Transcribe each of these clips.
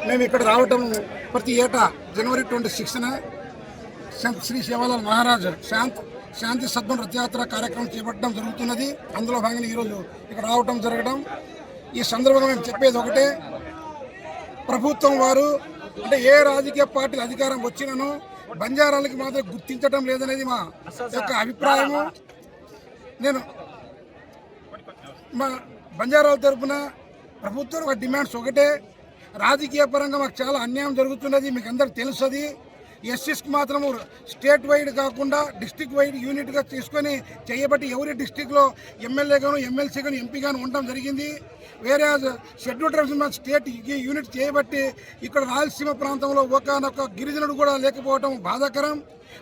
మేము ఇక్కడ రావటం ప్రతి ఏటా జనవరి 26న శ్రీ సేవాలాల్ మహారాజ్ శాంతి సద్గుణ రథయాత్ర కార్యక్రమం చేపట్టడం జరుగుతున్నది. అందులో భాగంగా ఈరోజు ఇక్కడ రావటం జరగడం. ఈ సందర్భంగా మేము చెప్పేది ఒకటే, ప్రభుత్వం వారు అంటే ఏ రాజకీయ పార్టీలు అధికారం వచ్చినను బంజారాలకి మాత్రం గుర్తించడం లేదనేది మా యొక్క అభిప్రాయము. నేను మా బంజారాల తరఫున ప్రభుత్వం డిమాండ్స్ ఒకటే, రాజకీయ పరంగా మాకు చాలా అన్యాయం జరుగుతున్నది, మీకు అందరికి తెలుస్తుంది. ఎస్సీస్కి మాత్రము స్టేట్ వైడ్ కాకుండా డిస్టిక్ వైడ్ యూనిట్గా తీసుకొని చేయబట్టి ఎవరి డిస్టిక్లో ఎమ్మెల్యేగాను ఎమ్మెల్సీగాను ఎంపీగాను ఉండడం జరిగింది. వేరే షెడ్యూల్ ట్రైబ్స్ స్టేట్ యూనిట్ చేయబట్టి ఇక్కడ రాయలసీమ ప్రాంతంలో ఒకనొక గిరిజనుడు కూడా లేకపోవడం బాధాకరం.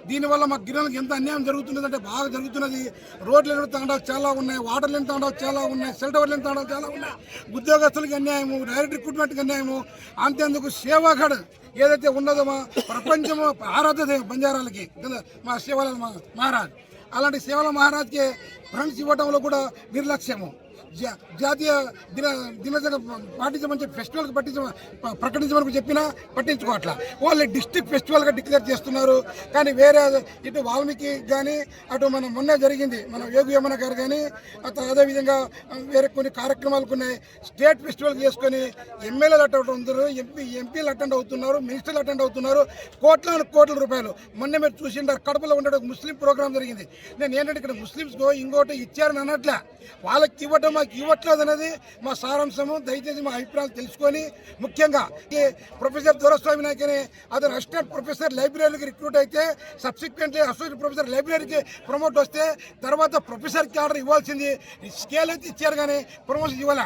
దీనివల్ల మా గిరిజనులకు ఎంత అన్యాయం జరుగుతున్నది అంటే బాగా జరుగుతున్నది. రోడ్లు లేని తాండాలు చాలా ఉన్నాయి, వాటర్ లేని తాండాలు చాలా ఉన్నాయి, షెల్టర్ లేని తాండాలు చాలా ఉన్నాయి. ఉద్యోగస్తులకి అన్యాయము, డైరెక్ట్ రిక్రూట్మెంట్కి అన్యాయము. అంతేందుకు సేవాగఢ్ ఏదైతే ఉన్నదో మా ప్రపంచము ఆరాధ్య బంజారాలకి మా సేవాలాల్ మహారాజ్, అలాంటి సేవాలాల్ మహారాజ్కి ఫ్రెండ్స్ ఇవ్వడంలో కూడా నిర్లక్ష్యము. జాతీయ దినోత్సవం పాటించమని ఫెస్టివల్కి ప్రకటించమని చెప్పినా పట్టించుకోవట్లా. వాళ్ళు డిస్ట్రిక్ట్ ఫెస్టివల్గా డిక్లేర్ చేస్తున్నారు. కానీ వేరే ఇటు వాల్మీకి కానీ అటు మన మొన్న జరిగింది మన యోగి యమున గారు కానీ అదేవిధంగా వేరే కొన్ని కార్యక్రమాలు ఉన్నాయి. స్టేట్ ఫెస్టివల్ చేసుకొని ఎమ్మెల్యేలు అటెండ్ అవుతున్నారు, ఎంపీలు అటెండ్ అవుతున్నారు, మినిస్టర్లు అటెండ్ అవుతున్నారు. కోట్ల రూపాయలు. మొన్న మీరు చూసిండారు కడపలో ఉండే ముస్లిం ప్రోగ్రామ్ జరిగింది. నేను ఏంటంటే ఇక్కడ ముస్లిమ్స్కో ఇంకోటి ఇచ్చారని అనట్లే, వాళ్ళకి ఇవ్వటం మాకు ఇవ్వట్లేదు అనేది మా సారాంశము. దయచేసి మా అభిప్రాయాలు తెలుసుకొని ముఖ్యంగా ప్రొఫెసర్ దొరస్వామి నాయక్ అని అతను అసిస్టెంట్ ప్రొఫెసర్ లైబ్రరీకి రిక్రూట్ అయితే సబ్సిక్వెంట్లీ అసోసియేట్ ప్రొఫెసర్ లైబ్రరీకి ప్రమోట్ వస్తే తర్వాత ప్రొఫెసర్కి ఆర్డర్ ఇవ్వాల్సింది. స్కేల్ అయితే ఇచ్చారు కానీ ప్రమోషన్ ఇవ్వాల.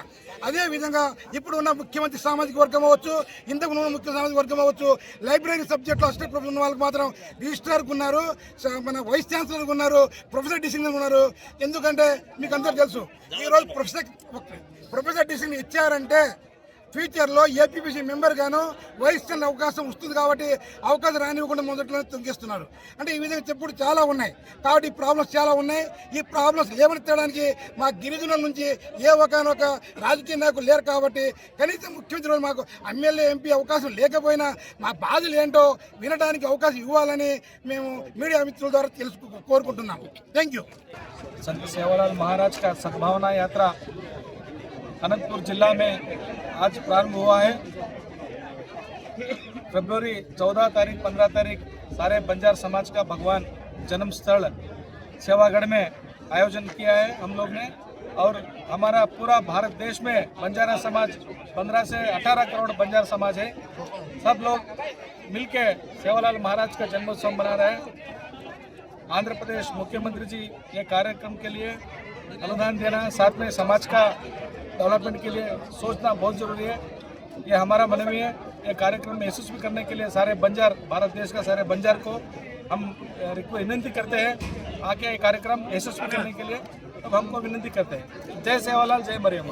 అదేవిధంగా ఇప్పుడు ఉన్న ముఖ్యమంత్రి సామాజిక వర్గం అవ్వచ్చు, ఇంతకు ఉన్న ముఖ్య సామాజిక వర్గం అవ్వచ్చు, లైబ్రరీ సబ్జెక్ట్లో అసిస్టెంట్ ప్రొఫెసర్ ఉన్న వాళ్ళకి మాత్రం రిజిస్ట్రార్కి ఉన్నారు, మన వైస్ ఛాన్సలర్కి ఉన్నారు, ప్రొఫెసర్ డిసిగ్నేషన్ ఉన్నారు. ఎందుకంటే మీకు అందరికీ తెలుసు ఈరోజు ప్రొఫెసర్ డిసిగ్నేషన్ ఇచ్చారంటే ఫ్యూచర్లో ఏపీపీసీ మెంబర్ గాను వైస్ ఛాన్సలర్ అవకాశం వస్తుంది. కాబట్టి అవకాశం రానివ్వకుండా మొదట్లోనే తొంగిస్తున్నారు. అంటే ఈ విధంగా చెప్పుడు చాలా ఉన్నాయి. కాబట్టి ఈ ప్రాబ్లమ్స్ చాలా ఉన్నాయి. ఈ ప్రాబ్లమ్స్ లేవనెత్తడానికి మా గిరిజనుల నుంచి ఏ ఒకనొక రాజకీయ నాయకులు లేరు. కాబట్టి కనీసం ముఖ్యమంత్రి మాకు ఎమ్మెల్యే ఎంపీ అవకాశం లేకపోయినా మా బాధలు ఏంటో వినడానికి అవకాశం ఇవ్వాలని మేము మీడియా మిత్రుల ద్వారా కోరుకుంటున్నాము. Thank you. संत सेवालाल महाराज का सद्भावना यात्रा अनंतपुर जिला में आज प्रारंभ हुआ है। फरवरी 14 तारीख 15 तारीख सारे बंजार समाज का भगवान जन्म स्थल सेवागढ़ में आयोजन किया है हम लोग ने। और हमारा पूरा भारत देश में बंजारा समाज 15 से 18 करोड़ बंजार समाज है। सब लोग मिलके सेवालाल महाराज का जन्मोत्सव मना रहे हैं। आंध्र प्रदेश मुख्यमंत्री जी ये कार्यक्रम के लिए अनुदान देना, साथ में समाज का डेवलपमेंट के लिए सोचना बहुत ज़रूरी है। ये हमारा मनवी है। ये कार्यक्रम में यशस्वी करने के लिए सारे बंजार, भारत देश का सारे बंजार को हम विनती करते हैं आके ये कार्यक्रम यशस्वी करने के लिए। अब हमको विनती करते हैं। जय सेवालाल, जय मरियम।